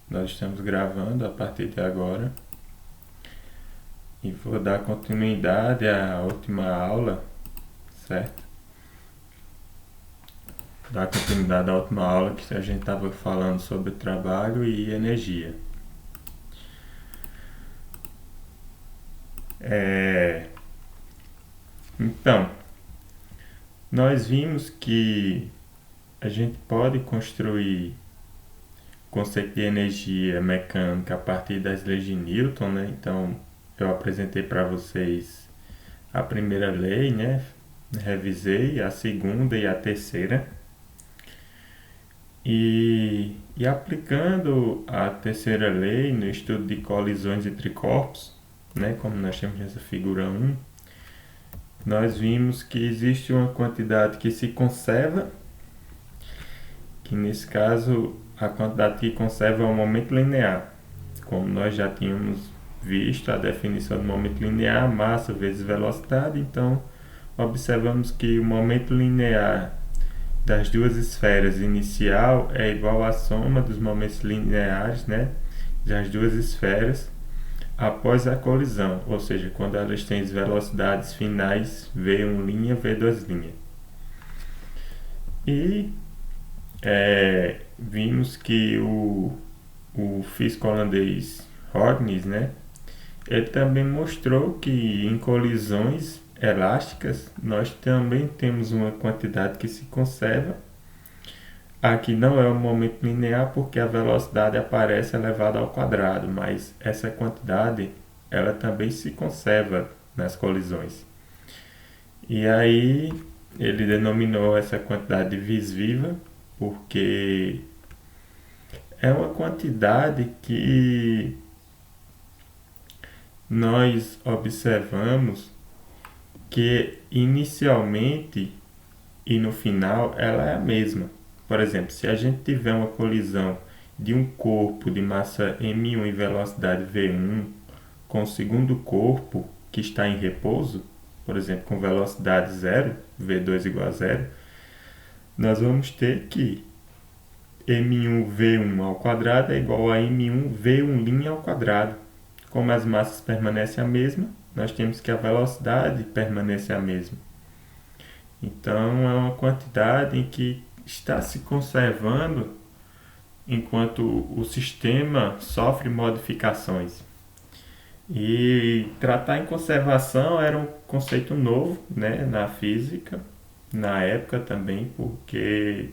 Nós estamos gravando a partir de agora e vou dar continuidade à última aula, certo? Dar continuidade à última aula que a gente estava falando sobre trabalho e energia. Então, nós vimos que a gente pode construir conceito de energia mecânica a partir das leis de Newton, né? Então, eu apresentei para vocês a primeira lei, né? Revisei a segunda e a terceira. E aplicando a terceira lei no estudo de colisões entre corpos, né? Como nós temos nessa figura 1, nós vimos que existe uma quantidade que se conserva, que nesse caso a quantidade que conserva é o momento linear. Como nós já tínhamos visto a definição do momento linear, massa vezes velocidade, então observamos que o momento linear das duas esferas inicial é igual à soma dos momentos lineares, né, das duas esferas após a colisão, ou seja, quando elas têm as velocidades finais v1', v2'. E vimos que o físico holandês Huygens, né, ele também mostrou que em colisões elásticas nós também temos uma quantidade que se conserva. Aqui não é o momento linear porque a velocidade aparece elevada ao quadrado, mas essa quantidade ela também se conserva nas colisões. E aí ele denominou essa quantidade de vis-viva porque é uma quantidade que nós observamos que inicialmente e no final ela é a mesma. Por exemplo, se a gente tiver uma colisão de um corpo de massa m1 e velocidade v1 com o segundo corpo que está em repouso, por exemplo, com velocidade zero, v2 igual a zero, nós vamos ter que m1v1 ao quadrado é igual a m1v1' ao quadrado. Como as massas permanecem a mesma, nós temos que a velocidade permanece a mesma. Então, é uma quantidade em que está se conservando enquanto o sistema sofre modificações. E tratar em conservação era um conceito novo, né, na física, na época também, porque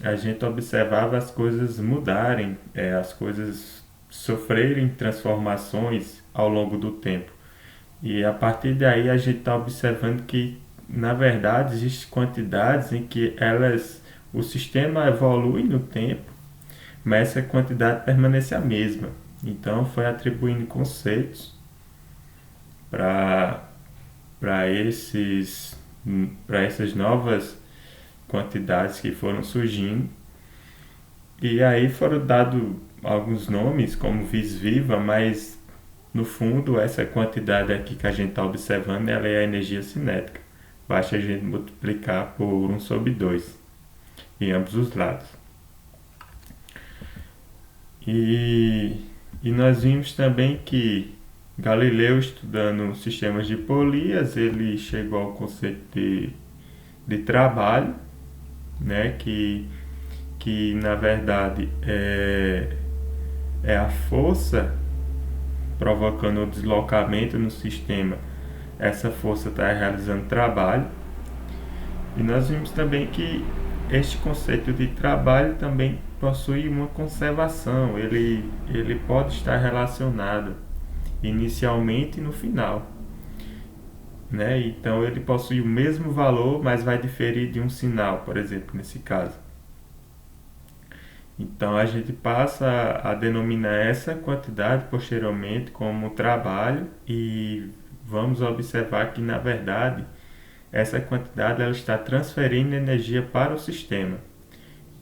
a gente observava as coisas mudarem, as coisas sofrerem transformações ao longo do tempo. E a partir daí a gente está observando que, na verdade, existem quantidades em que o sistema evolui no tempo, mas essa quantidade permanece a mesma. Então foi atribuindo conceitos para essas novas quantidades que foram surgindo. E aí foram dados alguns nomes como vis-viva, mas no fundo essa quantidade aqui que a gente está observando ela é a energia cinética. Basta a gente multiplicar por 1/2 em ambos os lados. E nós vimos também que Galileu, estudando sistemas de polias, ele chegou ao conceito de trabalho, né, que na verdade é a força provocando o deslocamento no sistema. Essa força está realizando trabalho. E nós vimos também que este conceito de trabalho também possui uma conservação. Ele pode estar relacionado inicialmente e no final, né? Então ele possui o mesmo valor, mas vai diferir de um sinal, por exemplo, nesse caso. Então a gente passa a denominar essa quantidade posteriormente como trabalho e vamos observar que, na verdade, essa quantidade ela está transferindo energia para o sistema.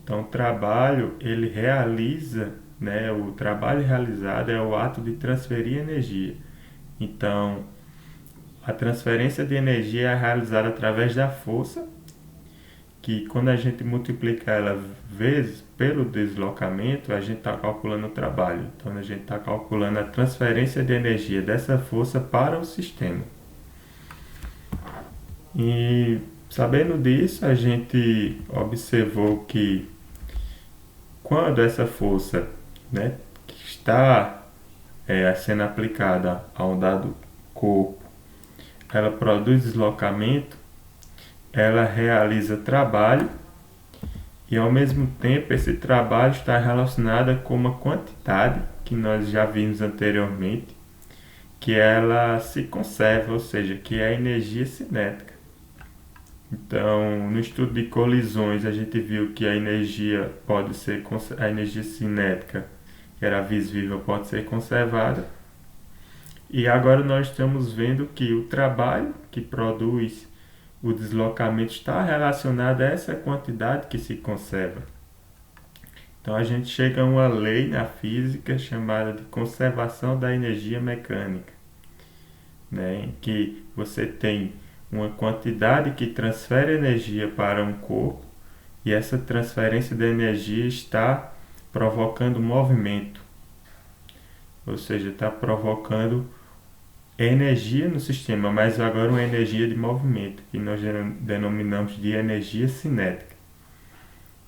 Então o trabalho ele realiza, né, o trabalho realizado é o ato de transferir energia. Então a transferência de energia é realizada através da força que quando a gente multiplica ela vezes pelo deslocamento, a gente está calculando o trabalho. Então a gente está calculando a transferência de energia dessa força para o sistema. E sabendo disso, a gente observou que quando essa força, né, que está sendo aplicada a um dado corpo, ela produz deslocamento, ela realiza trabalho e ao mesmo tempo esse trabalho está relacionado com uma quantidade que nós já vimos anteriormente, que ela se conserva, ou seja, que é a energia cinética. Então, no estudo de colisões, a gente viu que a energia pode ser a energia cinética, que era visível, pode ser conservada. E agora nós estamos vendo que o trabalho que produz o deslocamento está relacionado a essa quantidade que se conserva. Então a gente chega a uma lei na física chamada de conservação da energia mecânica, né, em que você tem uma quantidade que transfere energia para um corpo e essa transferência de energia está provocando movimento, ou seja, está provocando energia no sistema, mas agora uma energia de movimento, que nós denominamos de energia cinética.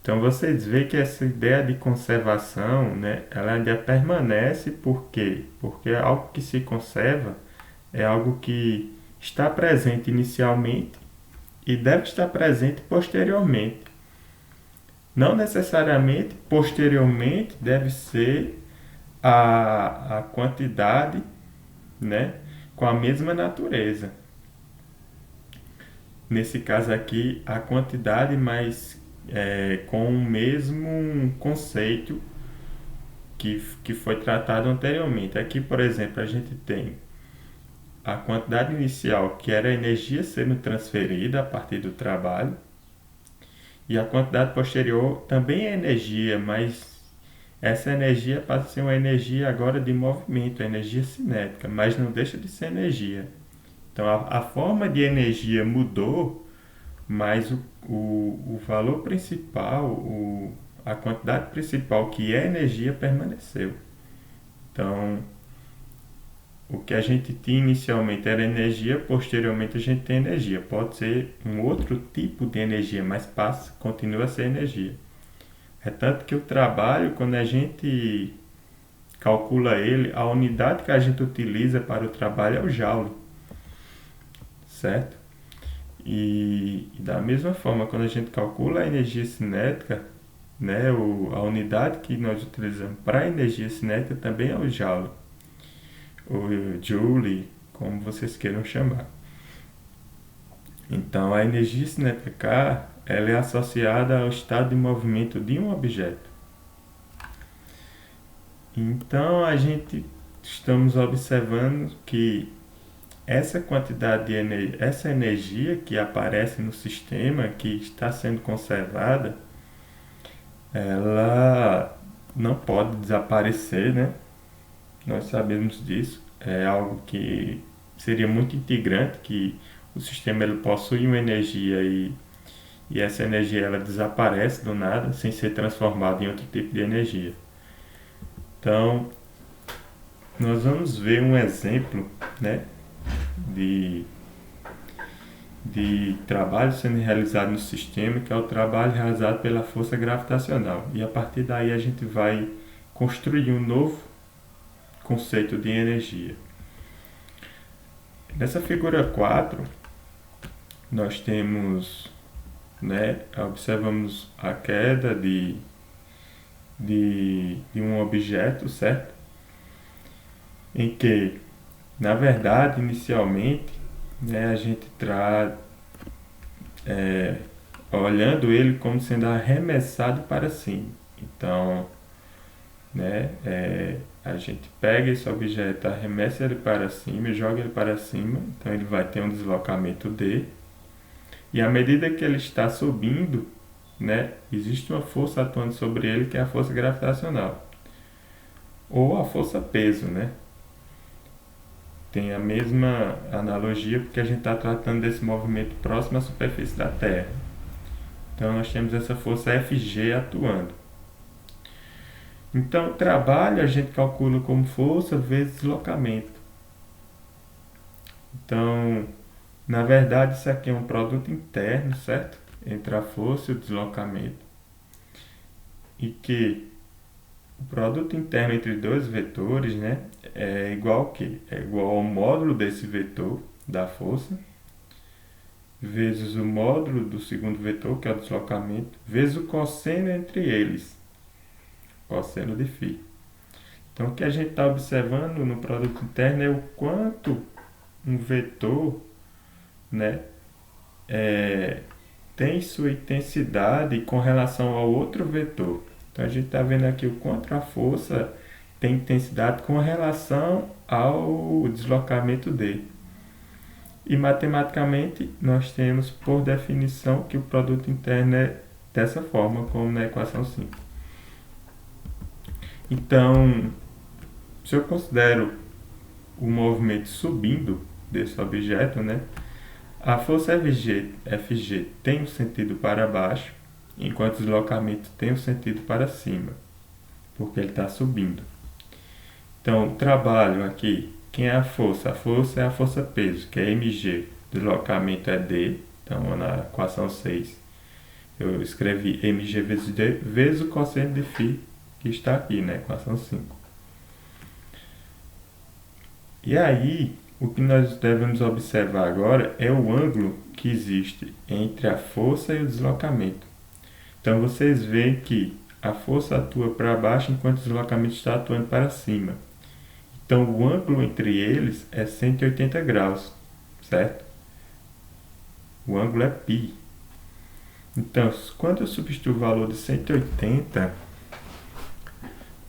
Então vocês veem que essa ideia de conservação, né, ela ainda permanece, por quê? Porque algo que se conserva é algo que está presente inicialmente e deve estar presente posteriormente. Não necessariamente posteriormente deve ser a quantidade, né, com a mesma natureza. Nesse caso aqui, a quantidade, mas com o mesmo conceito que foi tratado anteriormente. Aqui, por exemplo, a gente tem a quantidade inicial, que era a energia sendo transferida a partir do trabalho, e a quantidade posterior também é energia, mas essa energia passa a ser uma energia agora de movimento, a energia cinética, mas não deixa de ser energia. Então a forma de energia mudou, mas o valor principal, a quantidade principal, que é energia, permaneceu. Então o que a gente tinha inicialmente era energia, posteriormente a gente tem energia. Pode ser um outro tipo de energia, mas continua a ser energia. É tanto que o trabalho, quando a gente calcula ele, a unidade que a gente utiliza para o trabalho é o joule, certo? E da mesma forma, quando a gente calcula a energia cinética, né, a unidade que nós utilizamos para a energia cinética também é o joule, ou joule, como vocês queiram chamar. Então, a energia cinética K, ela é associada ao estado de movimento de um objeto. Então, estamos observando que essa quantidade de essa energia que aparece no sistema, que está sendo conservada, ela não pode desaparecer, né? Nós sabemos disso. É algo que seria muito integrante, que o sistema ele possui uma energia e essa energia ela desaparece do nada, sem ser transformada em outro tipo de energia. Então, nós vamos ver um exemplo, né, de trabalho sendo realizado no sistema, que é o trabalho realizado pela força gravitacional. E a partir daí a gente vai construir um novo conceito de energia. Nessa figura 4, nós temos, né, observamos a queda de um objeto, certo? Em que, na verdade, inicialmente, né, a gente está olhando ele como sendo arremessado para cima. Então, né, a gente pega esse objeto, arremessa ele para cima e joga ele para cima, então ele vai ter um deslocamento D, e à medida que ele está subindo, né, existe uma força atuando sobre ele, que é a força gravitacional, ou a força peso, né? Tem a mesma analogia porque a gente está tratando desse movimento próximo à superfície da Terra. Então nós temos essa força Fg atuando. Então o trabalho a gente calcula como força vezes deslocamento. Então, na verdade, isso aqui é um produto interno, certo? Entre a força e o deslocamento. E que o produto interno entre dois vetores, né, é igual ao quê? É igual ao módulo desse vetor da força, vezes o módulo do segundo vetor, que é o deslocamento, vezes o cosseno entre eles, cosseno de φ. Então, o que a gente está observando no produto interno é o quanto um vetor, né, tem sua intensidade com relação ao outro vetor. Então a gente está vendo aqui o quanto a força tem intensidade com relação ao deslocamento dele. E matematicamente nós temos por definição que o produto interno é dessa forma, como na equação 5. Então, se eu considero o movimento subindo desse objeto, né, a força Fg tem um sentido para baixo, enquanto o deslocamento tem um sentido para cima, porque ele está subindo. Então, o trabalho aqui, quem é a força? A força é a força-peso, que é mg. O deslocamento é d. Então, na equação 6, eu escrevi mg vezes d, vezes o cosseno de φ, que está aqui na equação 5. E aí, o que nós devemos observar agora é o ângulo que existe entre a força e o deslocamento. Então, vocês veem que a força atua para baixo enquanto o deslocamento está atuando para cima. Então, o ângulo entre eles é 180 graus, certo? O ângulo é π. Então, quando eu substituo o valor de 180,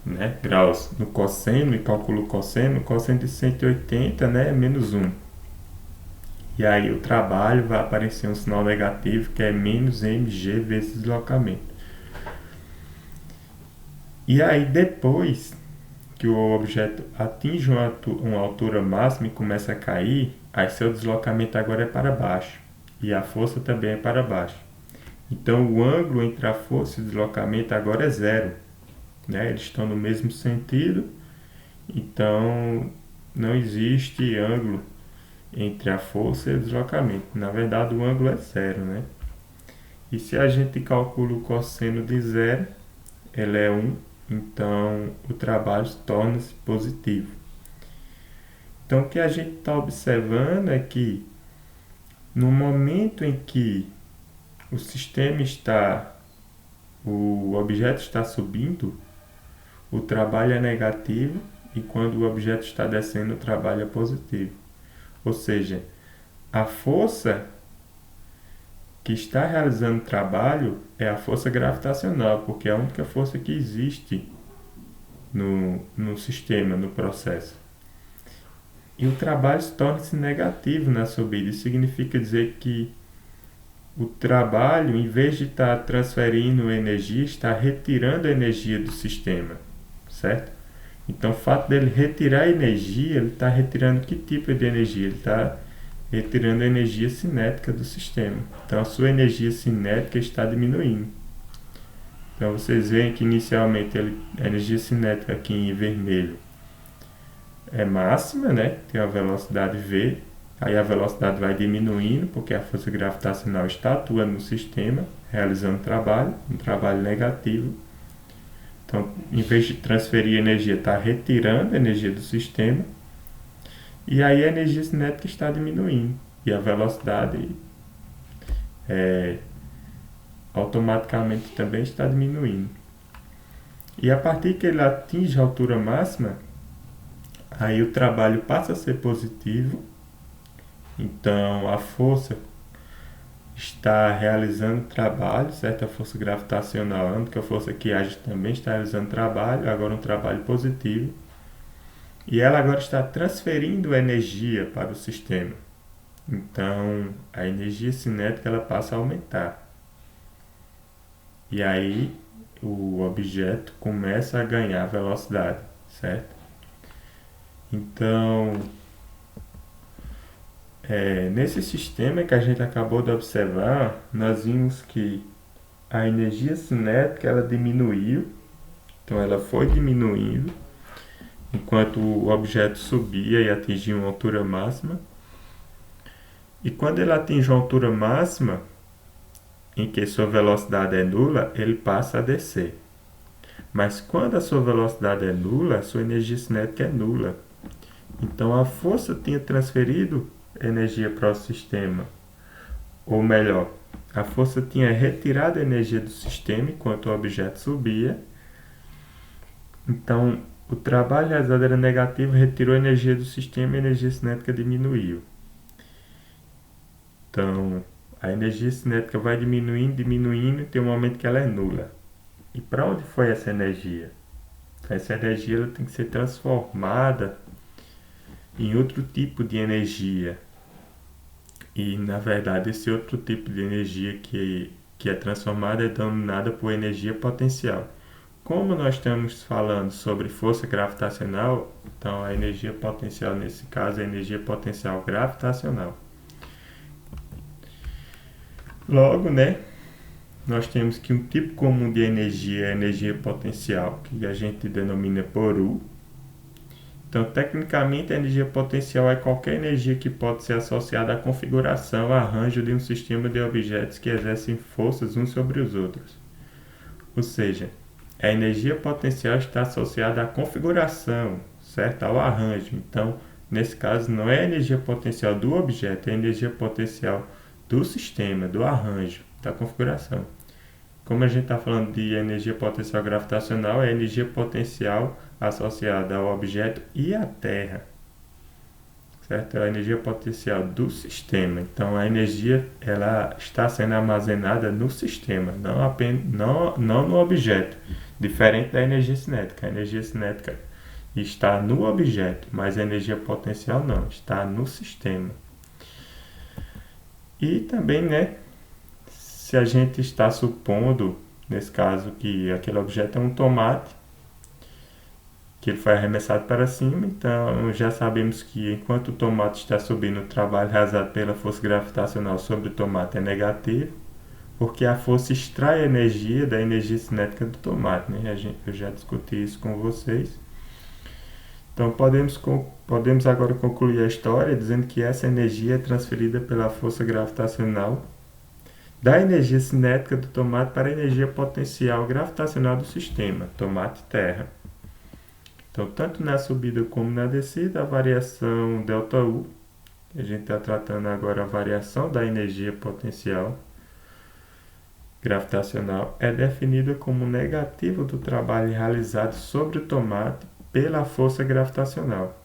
né, graus no cosseno e calculo o cosseno de 180, né, é menos 1. E aí o trabalho vai aparecer um sinal negativo, que é menos mg vezes deslocamento. E aí depois que o objeto atinge uma altura máxima e começa a cair, aí seu deslocamento agora é para baixo. E a força também é para baixo. Então o ângulo entre a força e o deslocamento agora é zero. Né? Eles estão no mesmo sentido, então não existe ângulo entre a força e o deslocamento. Na verdade, o ângulo é zero, né? E se a gente calcula o cosseno de zero, ele é 1, então o trabalho torna-se positivo. Então, o que a gente está observando é que no momento em que o sistema o objeto está subindo, o trabalho é negativo, e quando o objeto está descendo, o trabalho é positivo. Ou seja, a força que está realizando o trabalho é a força gravitacional, porque é a única força que existe no sistema, no processo. E o trabalho se torna-se negativo na subida. Isso significa dizer que o trabalho, em vez de estar transferindo energia, está retirando a energia do sistema, certo? Então, o fato dele retirar energia, ele está retirando que tipo de energia? Ele está retirando a energia cinética do sistema. Então, a sua energia cinética está diminuindo. Então, vocês veem que inicialmente a energia cinética aqui em vermelho é máxima, né? Tem a velocidade v. Aí a velocidade vai diminuindo, porque a força gravitacional está atuando no sistema, realizando um trabalho negativo. Então, em vez de transferir energia, está retirando a energia do sistema. E aí a energia cinética está diminuindo. E a velocidade automaticamente também está diminuindo. E a partir que ele atinge a altura máxima, aí o trabalho passa a ser positivo. Então a força está realizando trabalho, certo? A força gravitacional, a única força que age, também está realizando trabalho, agora um trabalho positivo. E ela agora está transferindo energia para o sistema. Então a energia cinética ela passa a aumentar. E aí o objeto começa a ganhar velocidade, certo? Então, nesse sistema que a gente acabou de observar, nós vimos que a energia cinética ela diminuiu, então ela foi diminuindo enquanto o objeto subia e atingia uma altura máxima. E quando ele atinge uma altura máxima, em que sua velocidade é nula, ele passa a descer. Mas quando a sua velocidade é nula, a sua energia cinética é nula. Então a força tinha transferido energia para o sistema. Ou melhor, a força tinha retirado a energia do sistema enquanto o objeto subia. Então o trabalho realizado era negativo, retirou a energia do sistema e a energia cinética diminuiu. Então a energia cinética vai diminuindo, diminuindo e tem um momento que ela é nula. E para onde foi essa energia? Essa energia ela tem que ser transformada em outro tipo de energia. E na verdade esse outro tipo de energia que é transformada é denominada por energia potencial. Como nós estamos falando sobre força gravitacional, então a energia potencial nesse caso é a energia potencial gravitacional. Logo, né, nós temos que um tipo comum de energia é a energia potencial, que a gente denomina por U. Então, tecnicamente, a energia potencial é qualquer energia que pode ser associada à configuração, arranjo de um sistema de objetos que exercem forças uns sobre os outros. Ou seja, a energia potencial está associada à configuração, certo? Ao arranjo. Então, nesse caso, não é a energia potencial do objeto, é a energia potencial do sistema, do arranjo, da configuração. Como a gente está falando de energia potencial gravitacional, é a energia potencial associada ao objeto e à Terra, certo? É a energia potencial do sistema. Então, a energia ela está sendo armazenada no sistema, não no objeto, diferente da energia cinética. A energia cinética está no objeto, mas a energia potencial não, está no sistema. E também, né, se a gente está supondo, nesse caso, que aquele objeto é um tomate, que ele foi arremessado para cima, então já sabemos que enquanto o tomate está subindo, o trabalho realizado pela força gravitacional sobre o tomate é negativo, porque a força extrai energia da energia cinética do tomate, né? Eu já discuti isso com vocês. Então podemos agora concluir a história dizendo que essa energia é transferida pela força gravitacional da energia cinética do tomate para a energia potencial gravitacional do sistema, tomate-terra. Então, tanto na subida como na descida, a variação ΔU, a gente está tratando agora a variação da energia potencial gravitacional, é definida como negativo do trabalho realizado sobre o tomate pela força gravitacional.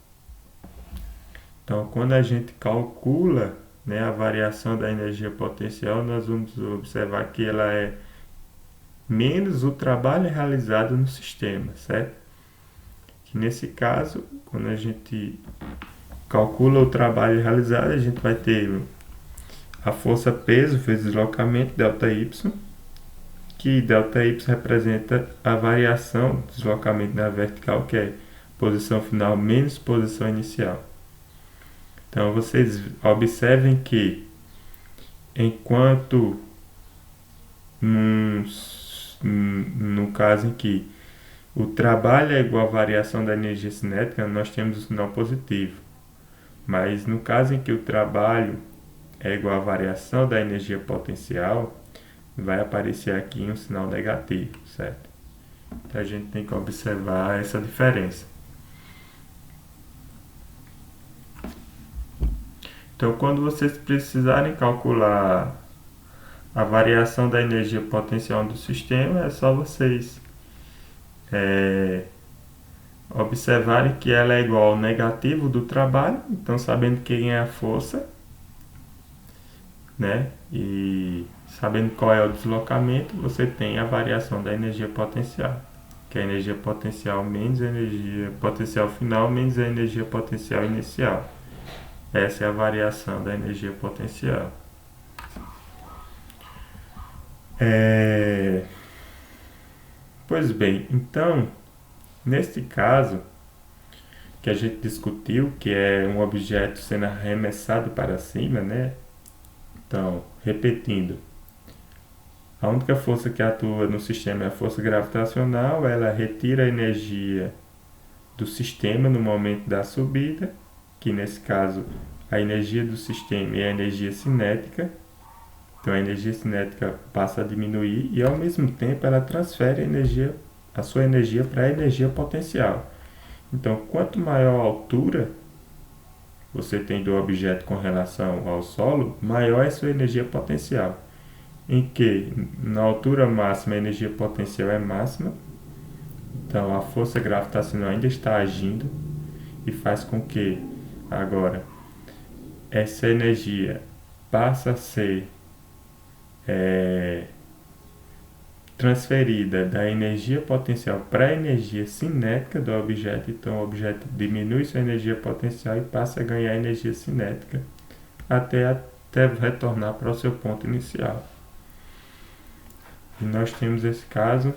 Então, quando a gente calcula, né, a variação da energia potencial, nós vamos observar que ela é menos o trabalho realizado no sistema, certo? Que nesse caso, quando a gente calcula o trabalho realizado, a gente vai ter a força peso vezes deslocamento, ΔY, que ΔY representa a variação do deslocamento na vertical, que é posição final menos posição inicial. Então vocês observem que enquanto no caso em que o trabalho é igual à variação da energia cinética, nós temos o sinal positivo. Mas no caso em que o trabalho é igual à variação da energia potencial, vai aparecer aqui um sinal negativo, certo? Então a gente tem que observar essa diferença. Então, quando vocês precisarem calcular a variação da energia potencial do sistema, é só vocês observarem que ela é igual ao negativo do trabalho, então sabendo quem é a força, né? E sabendo qual é o deslocamento, você tem a variação da energia potencial, que é a energia potencial menos a energia potencial final menos a energia potencial inicial. Essa é a variação da energia potencial. Pois bem, então, neste caso que a gente discutiu, que é um objeto sendo arremessado para cima, né? Então, repetindo, A única força que atua no sistema é a força gravitacional, ela retira a energia do sistema no momento da subida, que nesse caso a energia do sistema é a energia cinética. Então a energia cinética passa a diminuir e ao mesmo tempo ela transfere a sua energia para a energia potencial. Então quanto maior a altura você tem do objeto com relação ao solo, maior é a sua energia potencial. Em que na altura máxima a energia potencial é máxima, então a força gravitacional ainda está agindo e faz com que agora essa energia passe a ser transferida da energia potencial para a energia cinética do objeto. Então o objeto diminui sua energia potencial e passa a ganhar energia cinética até retornar para o seu ponto inicial. E nós temos esse caso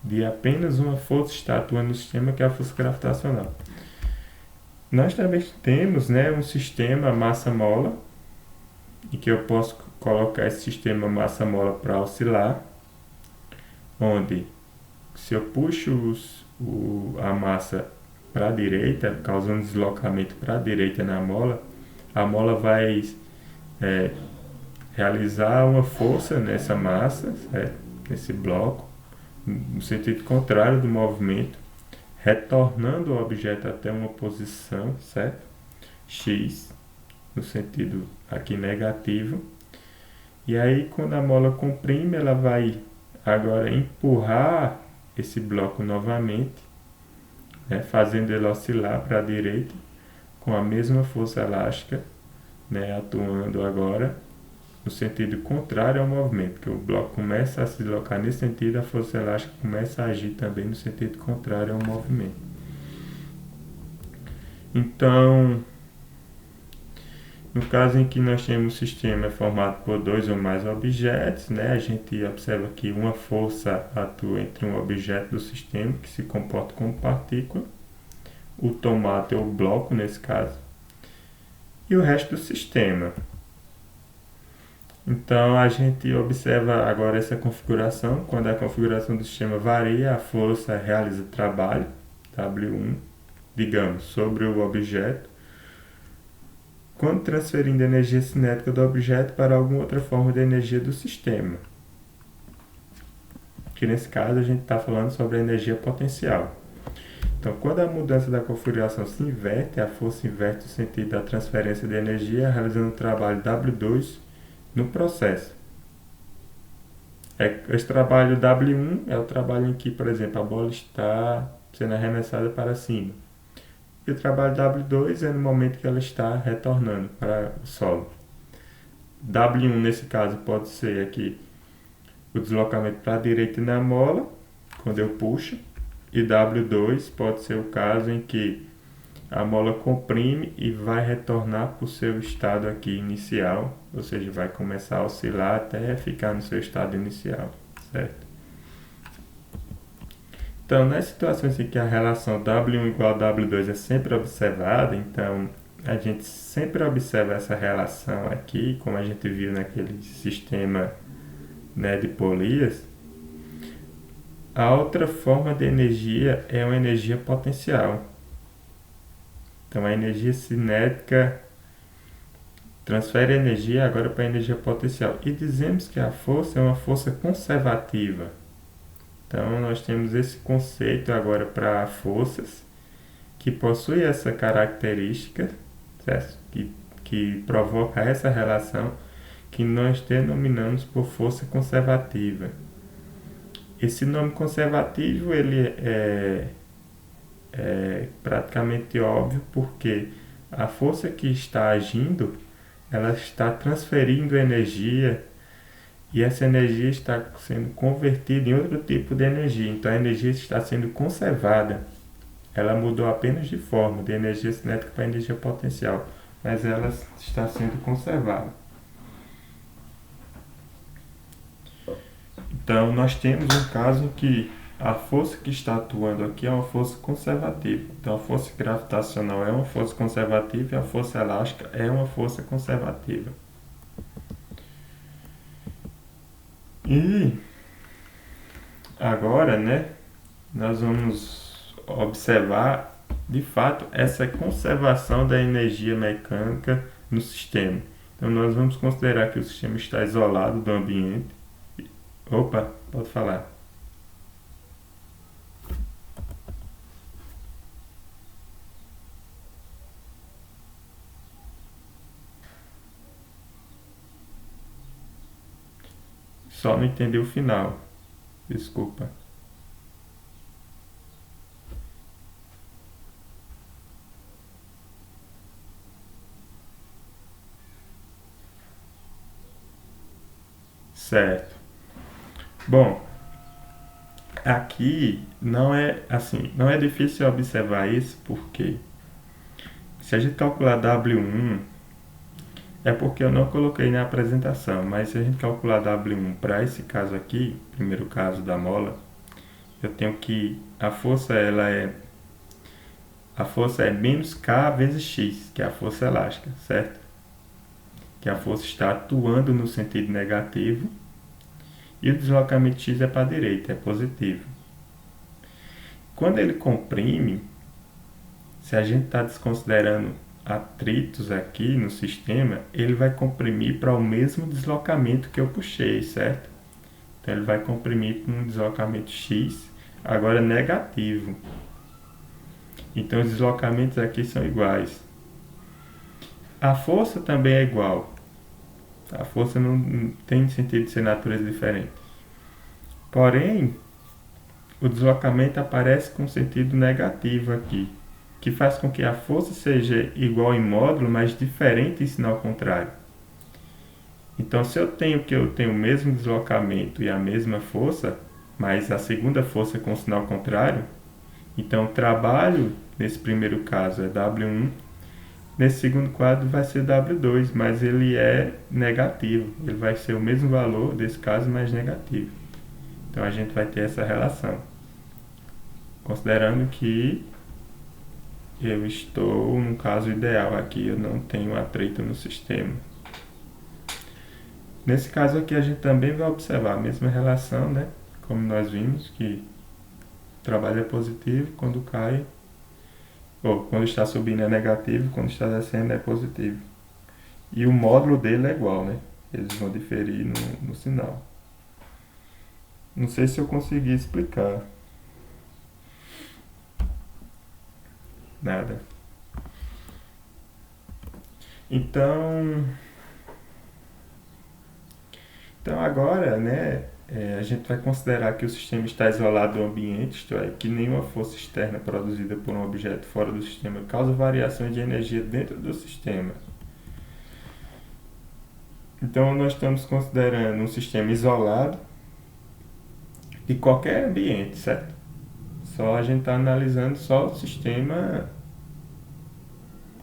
de apenas uma força está atuando no sistema, que é a força gravitacional. Nós também temos, um sistema massa-mola, e que eu posso colocar esse sistema massa-mola para oscilar, onde se eu puxo a massa para a direita, causando deslocamento para a direita na mola, a mola vai realizar uma força nessa massa, certo? Nesse bloco, no sentido contrário do movimento, retornando o objeto até uma posição, certo? X, no sentido aqui negativo. E aí quando a mola comprime, ela vai agora empurrar esse bloco novamente, fazendo ele oscilar para a direita com a mesma força elástica, atuando agora no sentido contrário ao movimento, que o bloco começa a se deslocar nesse sentido, a força elástica começa a agir também no sentido contrário ao movimento. Então, no caso em que nós temos um sistema formado por dois ou mais objetos, a gente observa que uma força atua entre um objeto do sistema que se comporta como partícula, o tomate ou bloco nesse caso, e o resto do sistema. Então a gente observa agora essa configuração. Quando a configuração do sistema varia, a força realiza trabalho, W1, digamos, sobre o objeto, quando transferindo a energia cinética do objeto para alguma outra forma de energia do sistema. Que nesse caso a gente está falando sobre a energia potencial. Então, quando a mudança da configuração se inverte, a força inverte o sentido da transferência de energia, realizando o trabalho W2 no processo. Esse trabalho W1 é o trabalho em que, por exemplo, a bola está sendo arremessada para cima. E o trabalho W2 é no momento que ela está retornando para o solo. W1 nesse caso pode ser aqui o deslocamento para a direita na mola, quando eu puxo, e W2 pode ser o caso em que a mola comprime e vai retornar para o seu estado aqui inicial, ou seja, vai começar a oscilar até ficar no seu estado inicial, certo? Então, nas situações em que a relação W1 igual a W2 é sempre observada, então a gente sempre observa essa relação aqui, como a gente viu naquele sistema de polias. A outra forma de energia é uma energia potencial. Então a energia cinética transfere energia agora para a energia potencial. E dizemos que a força é uma força conservativa. Então nós temos esse conceito agora para forças que possui essa característica, certo? Que provoca essa relação que nós denominamos por força conservativa. Esse nome conservativo ele é praticamente óbvio, porque a força que está agindo, ela está transferindo energia e essa energia está sendo convertida em outro tipo de energia. Então a energia está sendo conservada. Ela mudou apenas de forma, de energia cinética para energia potencial, mas ela está sendo conservada. Então nós temos um caso em que a força que está atuando aqui é uma força conservativa. Então a força gravitacional é uma força conservativa e a força elástica é uma força conservativa. E agora, né, nós vamos observar de fato essa conservação da energia mecânica no sistema. Então nós vamos considerar que o sistema está isolado do ambiente. Opa, pode falar. Só não entendi o final. Desculpa. Certo. Bom, aqui não é assim, não é difícil observar isso porque se a gente calcular W1, é porque eu não coloquei na apresentação, mas se a gente calcular W1 para esse caso aqui, primeiro caso da mola, eu tenho que a força é menos K vezes X, que é a força elástica, certo? Que a força está atuando no sentido negativo e o deslocamento X é para a direita, é positivo. Quando ele comprime, se a gente está desconsiderando atritos aqui no sistema, ele vai comprimir para o mesmo deslocamento que eu puxei, certo? Então ele vai comprimir para um deslocamento X, agora negativo. Então os deslocamentos aqui são iguais. A força também é igual. A força não tem sentido de ser natureza diferente. Porém, o deslocamento aparece com sentido negativo aqui, que faz com que a força seja igual em módulo, mas diferente em sinal contrário. Então, se eu tenho o mesmo deslocamento e a mesma força, mas a segunda força com sinal contrário, então o trabalho nesse primeiro caso é W1, nesse segundo quadro vai ser W2, mas ele é negativo, ele vai ser o mesmo valor desse caso, mas negativo. Então a gente vai ter essa relação, considerando que eu estou num caso ideal aqui, eu não tenho atrito no sistema. Nesse caso aqui a gente também vai observar a mesma relação, né? Como nós vimos que o trabalho é positivo quando cai, ou quando está subindo é negativo, quando está descendo é positivo. E o módulo dele é igual, né? Eles vão diferir no sinal. Não sei se eu consegui explicar. Nada. Então agora, né, a gente vai considerar que o sistema está isolado do ambiente, isto é, que nenhuma força externa produzida por um objeto fora do sistema causa variações de energia dentro do sistema. Então nós estamos considerando um sistema isolado de qualquer ambiente, certo? Só a gente está analisando só o sistema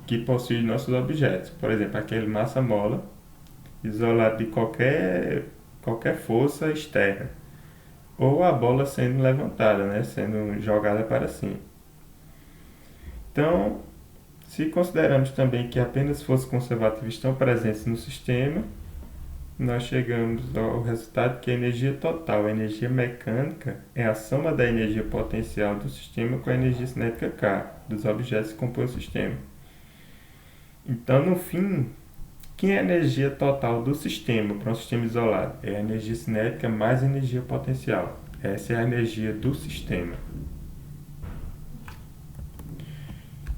que possui nossos objetos. Por exemplo, aquele massa-mola isolado de qualquer força externa. Ou a bola sendo levantada, né? Sendo jogada para cima. Então, se consideramos também que apenas forças conservativas estão presentes no sistema, nós chegamos ao resultado que a energia total, a energia mecânica, é a soma da energia potencial do sistema com a energia cinética K, dos objetos que compõem o sistema. Então, no fim, quem é a energia total do sistema para um sistema isolado? É a energia cinética mais a energia potencial. Essa é a energia do sistema.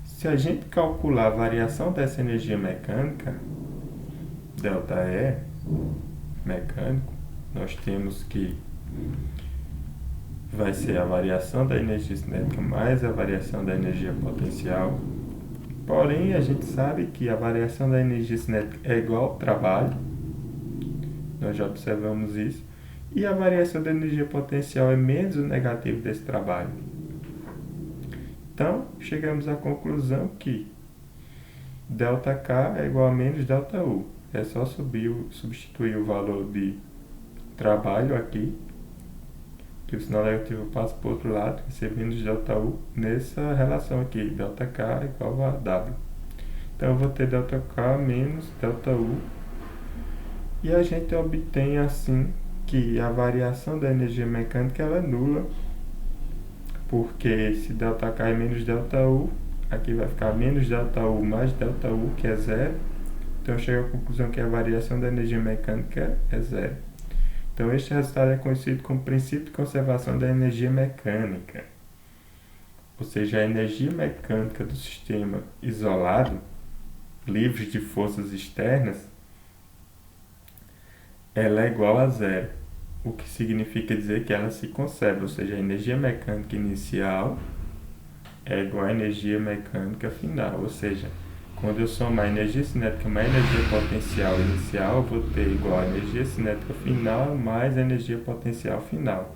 Se a gente calcular a variação dessa energia mecânica, ΔE, mecânico, nós temos que vai ser a variação da energia cinética mais a variação da energia potencial. Porém, a gente sabe que a variação da energia cinética é igual ao trabalho, nós já observamos isso, e a variação da energia potencial é menos o negativo desse trabalho. Então, chegamos à conclusão que ΔK é igual a menos ΔU. É só substituir o valor de trabalho aqui, que o sinal negativo passa para o outro lado, que é menos ΔU, nessa relação aqui, ΔK é igual a W. Então eu vou ter ΔK menos ΔU, e a gente obtém assim que a variação da energia mecânica ela é nula, porque se ΔK é menos ΔU, aqui vai ficar menos ΔU mais ΔU, que é zero. Então eu chego à conclusão que a variação da energia mecânica é zero. Então este resultado é conhecido como princípio de conservação da energia mecânica. Ou seja, a energia mecânica do sistema isolado, livre de forças externas, ela é igual a zero. O que significa dizer que ela se conserva, ou seja, a energia mecânica inicial é igual à energia mecânica final, ou seja, quando eu somar a energia cinética mais a energia potencial inicial, eu vou ter igual a energia cinética final mais a energia potencial final.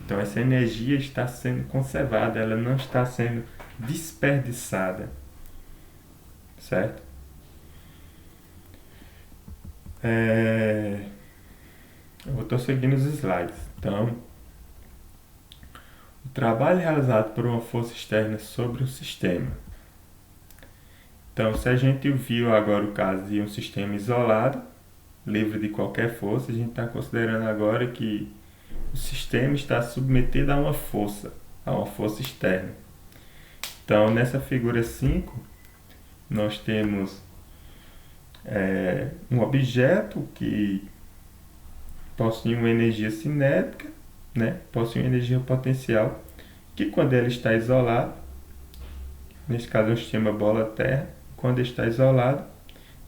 Então essa energia está sendo conservada, ela não está sendo desperdiçada, certo? Eu estou seguindo os slides. Então, o trabalho realizado por uma força externa sobre o sistema. Então, se a gente viu agora o caso de um sistema isolado, livre de qualquer força, a gente está considerando agora que o sistema está submetido a uma força externa. Então, nessa figura 5, nós temos um objeto que possui uma energia cinética, né? Possui uma energia potencial, que quando ele está isolado, nesse caso é um sistema bola-terra, quando está isolado,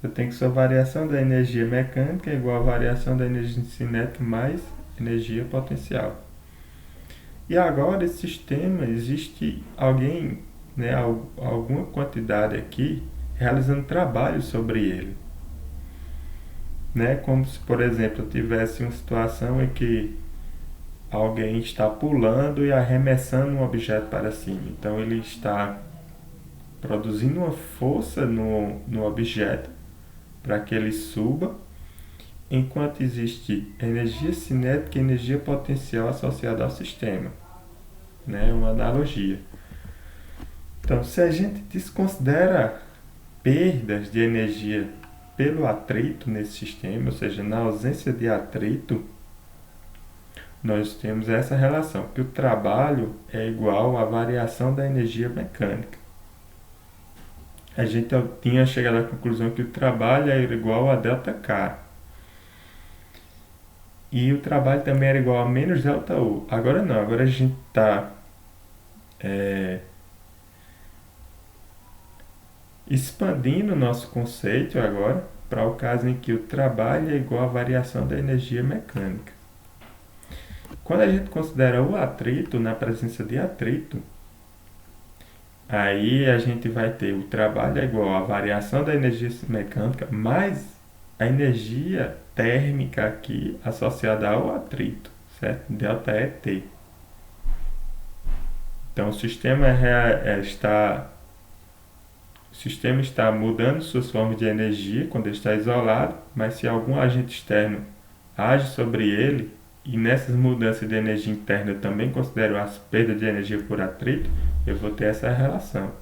eu tenho que sua variação da energia mecânica é igual à variação da energia cinética mais energia potencial. E agora esse sistema, existe alguém, né, alguma quantidade aqui, realizando trabalho sobre ele. Né? Como se, por exemplo, eu tivesse uma situação em que alguém está pulando e arremessando um objeto para cima. Então ele está produzindo uma força no objeto para que ele suba, enquanto existe energia cinética e energia potencial associada ao sistema. Né? Uma analogia. Então, se a gente desconsidera perdas de energia pelo atrito nesse sistema, ou seja, na ausência de atrito, nós temos essa relação, que o trabalho é igual à variação da energia mecânica. A gente tinha chegado à conclusão que o trabalho era igual a ΔK. E o trabalho também era igual a menos ΔU. Agora não, agora a gente está expandindo o nosso conceito agora para o caso em que o trabalho é igual à variação da energia mecânica. Quando a gente considera o atrito, na presença de atrito, aí a gente vai ter o trabalho é igual à variação da energia mecânica mais a energia térmica aqui associada ao atrito, certo? ΔET. Então o sistema está mudando suas formas de energia quando ele está isolado, mas se algum agente externo age sobre ele, e nessas mudanças de energia interna eu também considero as perdas de energia por atrito, eu vou ter essa relação.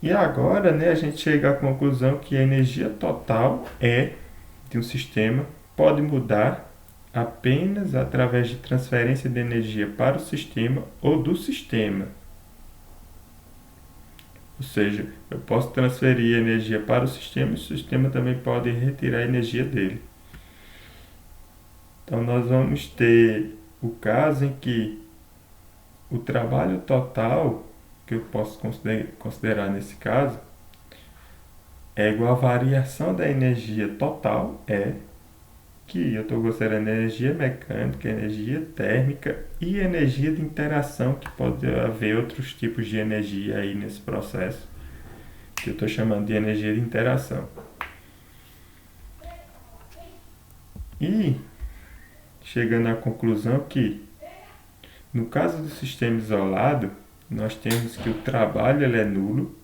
E agora, né, a gente chega à conclusão que a energia total de um sistema pode mudar apenas através de transferência de energia para o sistema ou do sistema. Ou seja, eu posso transferir energia para o sistema e o sistema também pode retirar a energia dele. Então nós vamos ter o caso em que o trabalho total, que eu posso considerar nesse caso, é igual à variação da energia total, que eu estou considerando energia mecânica, energia térmica e energia de interação, que pode haver outros tipos de energia aí nesse processo, que eu estou chamando de energia de interação. E chegando à conclusão que, no caso do sistema isolado, nós temos que o trabalho ele é nulo,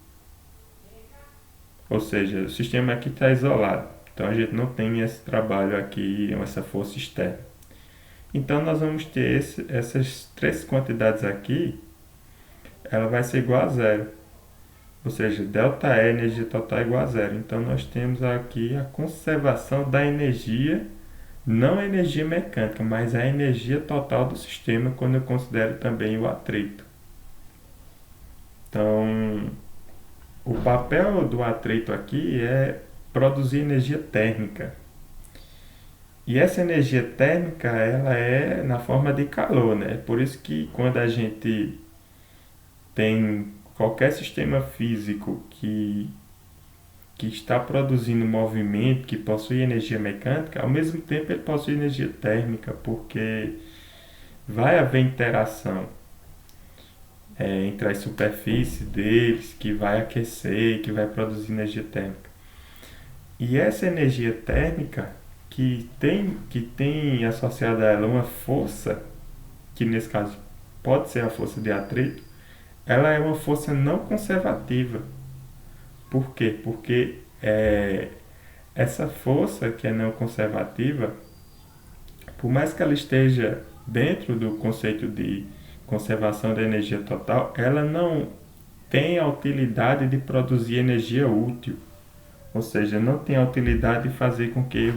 ou seja, o sistema aqui está isolado, então a gente não tem esse trabalho aqui, essa força externa. Então nós vamos ter essas três quantidades aqui, ela vai ser igual a zero, ou seja, ΔE, energia total, é igual a zero. Então nós temos aqui a conservação da energia Não a energia mecânica, mas a energia total do sistema quando eu considero também o atrito. Então, o papel do atrito aqui é produzir energia térmica. E essa energia térmica, ela é na forma de calor, né? Por isso que quando a gente tem qualquer sistema físico que está produzindo movimento, que possui energia mecânica, ao mesmo tempo ele possui energia térmica, porque vai haver interação entre as superfícies deles, que vai aquecer, que vai produzir energia térmica. E essa energia térmica que tem associada a ela uma força, que nesse caso pode ser a força de atrito, ela é uma força não conservativa. Por quê? Porque essa força que é não conservativa, por mais que ela esteja dentro do conceito de conservação da energia total, ela não tem a utilidade de produzir energia útil. Ou seja, não tem a utilidade de fazer com que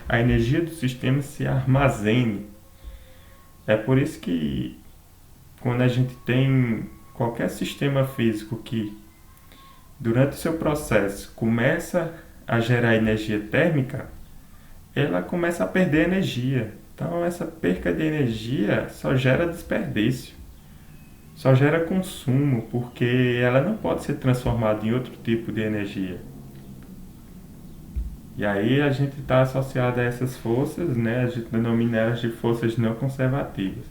a energia do sistema se armazene. É por isso que quando a gente tem qualquer sistema físico que durante o seu processo começa a gerar energia térmica, ela começa a perder energia. Então essa perca de energia só gera desperdício, só gera consumo, porque ela não pode ser transformada em outro tipo de energia. E aí a gente está associado a essas forças, né? A gente denomina elas de forças não conservativas.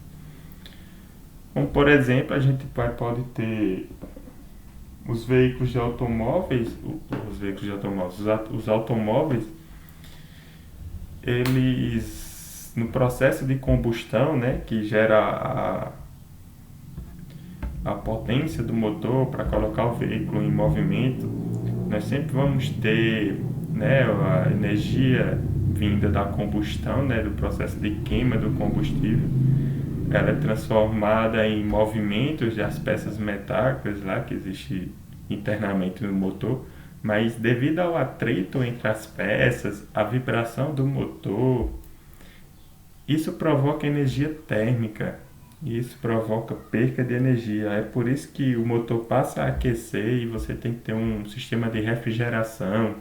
Como por exemplo, a gente pode ter os veículos de automóveis, os automóveis, eles no processo de combustão, né, que gera a potência do motor para colocar o veículo em movimento, nós sempre vamos ter, né, a energia vinda da combustão, né, do processo de queima do combustível. Ela é transformada em movimentos das peças metálicas lá que existe internamente no motor, mas devido ao atrito entre as peças, a vibração do motor, isso provoca energia térmica. E isso provoca perca de energia. É por isso que o motor passa a aquecer e você tem que ter um sistema de refrigeração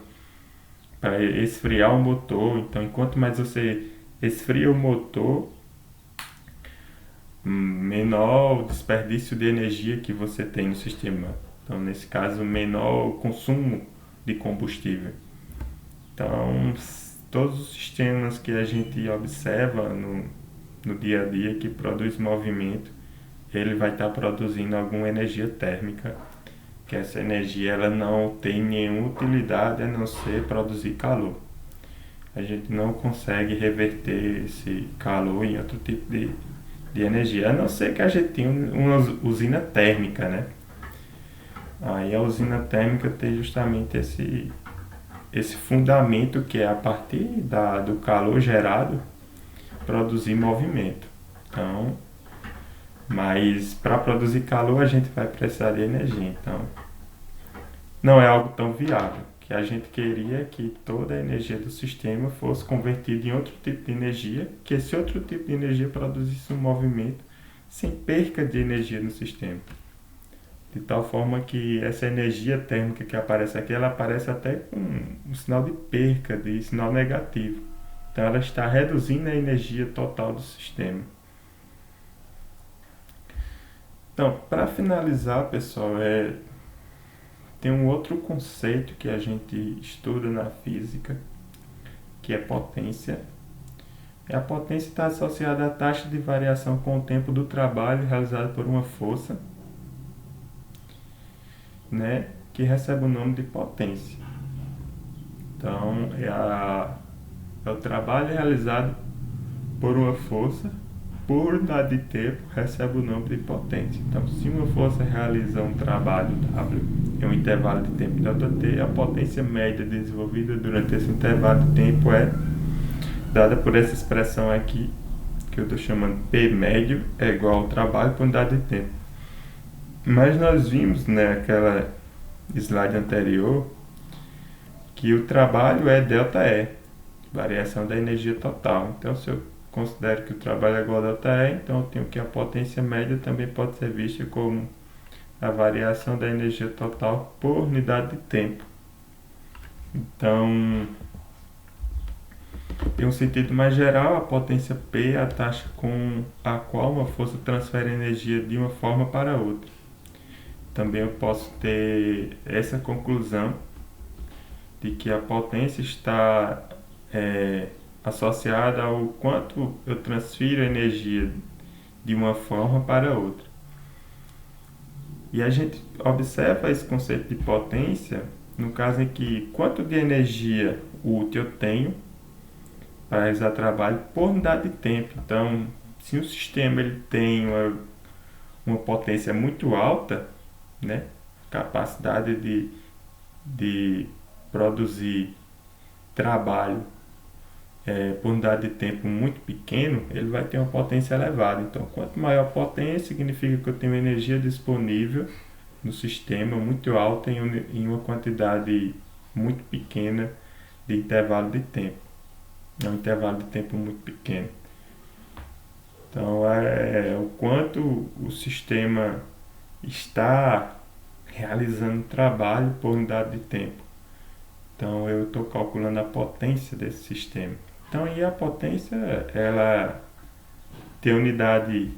para esfriar o motor. Então, enquanto mais você esfria o motor, menor o desperdício de energia que você tem no sistema. Então, nesse caso, menor o consumo de combustível. Então, todos os sistemas que a gente observa no dia a dia que produz movimento, ele vai estar produzindo alguma energia térmica, que essa energia ela não tem nenhuma utilidade a não ser produzir calor. A gente não consegue reverter esse calor em outro tipo de energia, a não ser que a gente tenha uma usina térmica, né? Aí a usina térmica tem justamente esse fundamento que é a partir do calor gerado produzir movimento. Então, mas para produzir calor a gente vai precisar de energia. Então, não é algo tão viável. Que a gente queria que toda a energia do sistema fosse convertida em outro tipo de energia, que esse outro tipo de energia produzisse um movimento sem perca de energia no sistema. De tal forma que essa energia térmica que aparece aqui, ela aparece até com um sinal de perca, de sinal negativo. Então ela está reduzindo a energia total do sistema. Então, para finalizar, pessoal, tem um outro conceito que a gente estuda na física, que é potência. E a potência está associada à taxa de variação com o tempo do trabalho realizado por uma força, né, que recebe o nome de potência. Então, é o trabalho realizado por uma força, por unidade de tempo, recebe o nome de potência. Então, se uma força realiza um trabalho W em um intervalo de tempo ΔT, a potência média desenvolvida durante esse intervalo de tempo é dada por essa expressão aqui, que eu estou chamando P médio é igual ao trabalho por unidade de tempo. Mas nós vimos naquela slide anterior que o trabalho é ΔE. variação da energia total. Então, se eu considero que o trabalho é igual a ΔE, então eu tenho que a potência média também pode ser vista como a variação da energia total por unidade de tempo. Então, em um sentido mais geral, a potência P é a taxa com a qual uma força transfere energia de uma forma para outra. Também eu posso ter essa conclusão de que a potência está associada ao quanto eu transfiro energia de uma forma para outra. E a gente observa esse conceito de potência no caso em que quanto de energia útil eu tenho para realizar trabalho por unidade de tempo. Então, se o sistema ele tem uma potência muito alta, né, capacidade de produzir trabalho por unidade de tempo muito pequeno, ele vai ter uma potência elevada. Então, quanto maior a potência, significa que eu tenho energia disponível no sistema muito alta em uma quantidade muito pequena de intervalo de tempo. É um intervalo de tempo muito pequeno. Então, é o quanto o sistema está realizando trabalho por unidade de tempo. Então, eu estou calculando a potência desse sistema. Então, e a potência, ela tem unidade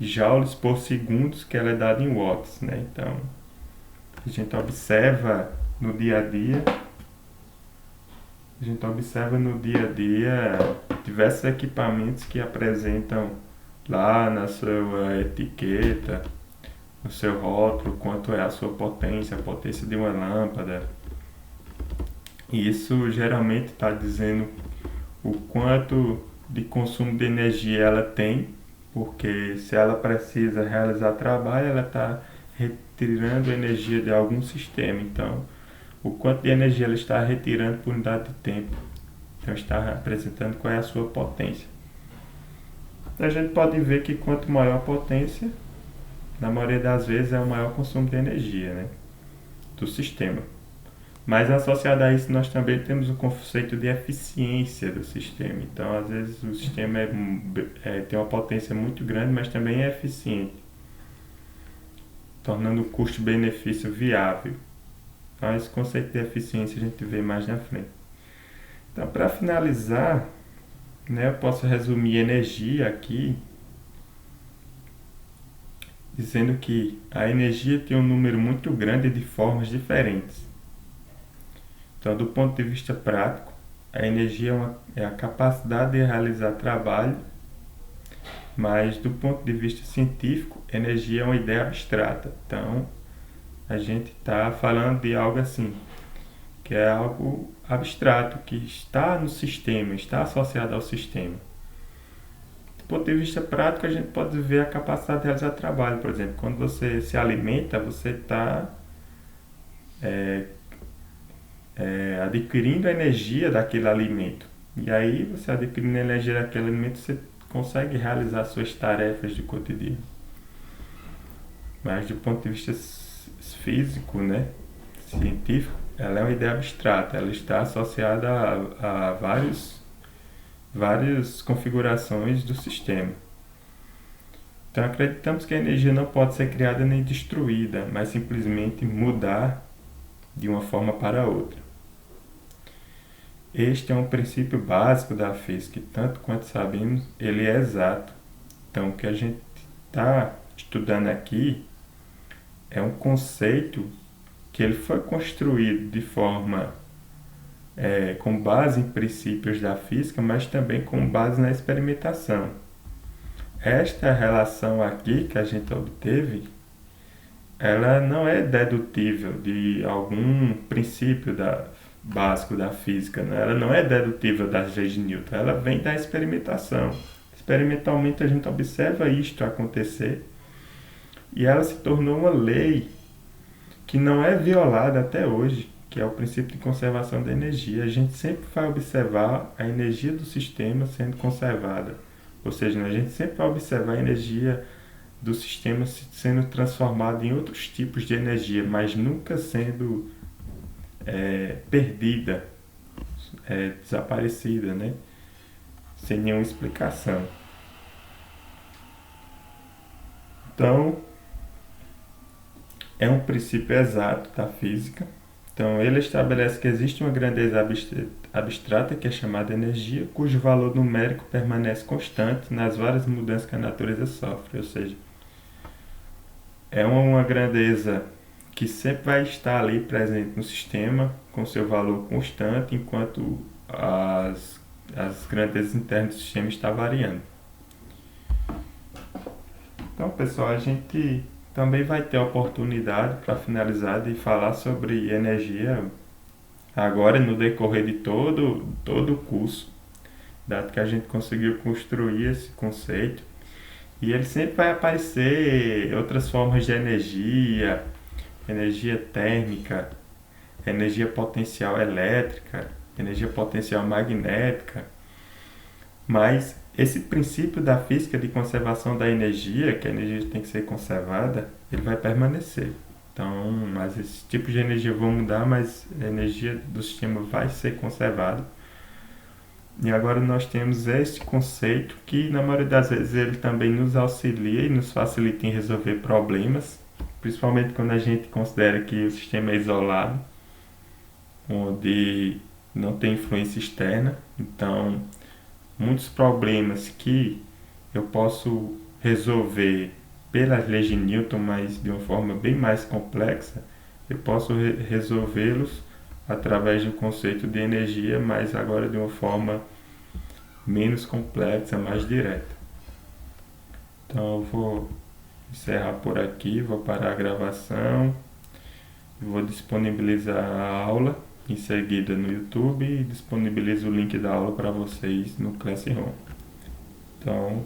joules por segundos, que ela é dada em watts, né? Então, a gente observa no dia a dia diversos equipamentos que apresentam lá na sua etiqueta, no seu rótulo, quanto é a sua potência, a potência de uma lâmpada. E isso geralmente está dizendo o quanto de consumo de energia ela tem, porque se ela precisa realizar trabalho, ela está retirando energia de algum sistema. Então, o quanto de energia ela está retirando por unidade de tempo. Então, está apresentando qual é a sua potência. A gente pode ver que quanto maior a potência, na maioria das vezes é o maior consumo de energia, né, do sistema. Mas associado a isso nós também temos o conceito de eficiência do sistema. Então às vezes o sistema tem uma potência muito grande, mas também é eficiente, tornando o custo-benefício viável. Então esse conceito de eficiência a gente vê mais na frente. Então para finalizar, né, eu posso resumir energia aqui dizendo que a energia tem um número muito grande de formas diferentes. Então, do ponto de vista prático, a energia é a capacidade de realizar trabalho, mas do ponto de vista científico, energia é uma ideia abstrata. Então, a gente está falando de algo assim, que é algo abstrato, que está no sistema, está associado ao sistema. Do ponto de vista prático, a gente pode ver a capacidade de realizar trabalho. Por exemplo, quando você se alimenta, você está adquirindo a energia daquele alimento. E aí, você adquirindo a energia daquele alimento, você consegue realizar suas tarefas de cotidiano. Mas do ponto de vista físico, né, científico, ela é uma ideia abstrata. Ela está associada a várias configurações do sistema. Então, acreditamos que a energia não pode ser criada nem destruída, mas simplesmente mudar de uma forma para outra. Este é um princípio básico da física, e tanto quanto sabemos, ele é exato. Então, o que a gente está estudando aqui é um conceito que ele foi construído de forma com base em princípios da física, mas também com base na experimentação. Esta relação aqui que a gente obteve, ela não é dedutível de algum princípio básico da física, né? Ela não é dedutível das leis de Newton, ela vem da experimentação. Experimentalmente a gente observa isto acontecer e ela se tornou uma lei que não é violada até hoje, que é o princípio de conservação da energia. A gente sempre vai observar a energia do sistema sendo conservada, ou seja, a gente sempre vai observar a energia do sistema sendo transformada em outros tipos de energia, mas nunca sendo perdida. desaparecida, né? Sem nenhuma explicação. Então, é um princípio exato da física. Então, ele estabelece que existe uma grandeza abstrata que é chamada energia, cujo valor numérico permanece constante nas várias mudanças que a natureza sofre. Ou seja, é uma grandeza que sempre vai estar ali presente no sistema com seu valor constante, enquanto as grandezas internas do sistema estão variando. Então, pessoal, a gente também vai ter a oportunidade para finalizar de falar sobre energia agora no decorrer de todo o curso, dado que a gente conseguiu construir esse conceito. E ele sempre vai aparecer outras formas de energia, energia térmica, energia potencial elétrica, energia potencial magnética. Mas esse princípio da física de conservação da energia, que a energia tem que ser conservada, ele vai permanecer. Então, mas esse tipo de energia vão mudar, mas a energia do sistema vai ser conservada. E agora nós temos este conceito que, na maioria das vezes, ele também nos auxilia e nos facilita em resolver problemas, principalmente quando a gente considera que o sistema é isolado, onde não tem influência externa. Então, muitos problemas que eu posso resolver pelas leis de Newton, mas de uma forma bem mais complexa, eu posso resolvê-los através do conceito de energia, mas agora de uma forma menos complexa, mais direta. Então eu vou encerrar por aqui, vou parar a gravação, vou disponibilizar a aula em seguida no YouTube e disponibilizo o link da aula para vocês no Classroom. Então,